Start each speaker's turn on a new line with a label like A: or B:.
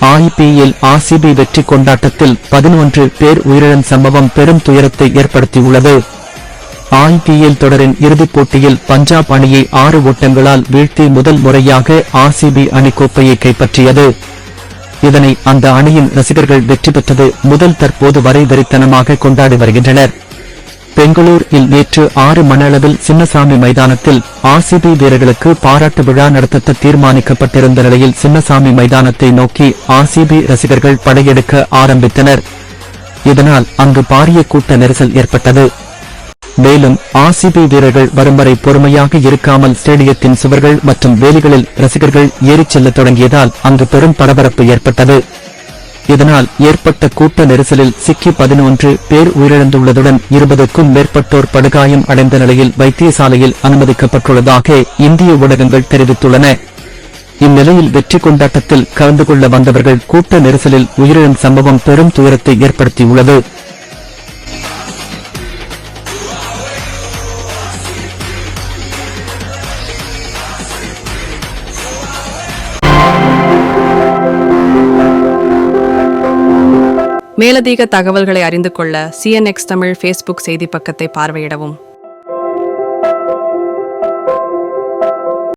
A: IPL RCB வெற்றி கொண்டாட்டத்தில் 11 பேர் உயிரிழந்த சம்பவம் பெரும் துயரத்தை ஏற்படுத்தியுள்ளது. IPL தொடரின் இறுதிப் போட்டியில் பஞ்சாப் அணியை 6 ஓட்டங்களால் வீழ்த்தி முதல் முறையாக RCB அணி கோப்பையை கைப்பற்றியது. இதனை அந்த அணியின் ரசிகர்கள் வெற்றி பெற்றது முதல் தற்போது வரை வெறித்தனமாக கொண்டாடி வருகின்றனர். பெங்களூரில் நேற்று 6 மணி அளவில் சின்னசாமி மைதானத்தில் RCB வீரர்களுக்கு பாராட்டு விழா நடத்த தீர்மானிக்கப்பட்டிருந்த நிலையில் சின்னசாமி மைதானத்தை நோக்கி RCB ரசிகர்கள் படையெடுக்க ஆரம்பித்தனர். இதனால் அங்கு பாரிய கூட்ட நெரிசல் ஏற்பட்டது. மேலும் RCB வீரர்கள் வரும் வரை பொறுமையாக இருக்காமல் ஸ்டேடியத்தின் சுவர்கள் மற்றும் வேலிகளில் ரசிகர்கள் ஏறிச் செல்ல தொடங்கியதால் அங்கு பெரும் பரபரப்பு ஏற்பட்டது. இதனால் ஏற்பட்ட கூட்ட நெரிசலில் சிக்கி 11 பேர் உயிரிழந்துள்ளதுடன் 20க்கும் மேற்பட்டோர் படுகாயம் அடைந்த நிலையில் வைத்தியசாலையில் அனுமதிக்கப்பட்டுள்ளதாக இந்திய ஊடகங்கள் தெரிவித்துள்ளன. இந்நிலையில் வெற்றி கொண்டாட்டத்தில் கலந்து கொள்ள வந்தவர்கள் கூட்ட நெரிசலில் உயிரிழந்த சம்பவம் பெரும் துயரத்தை ஏற்படுத்தியுள்ளது.
B: மேலதிக தகவல்களை அறிந்து கொள்ள CNX தமிழ் ஃபேஸ்புக் செய்தி பக்கத்தை பார்வையிடவும்.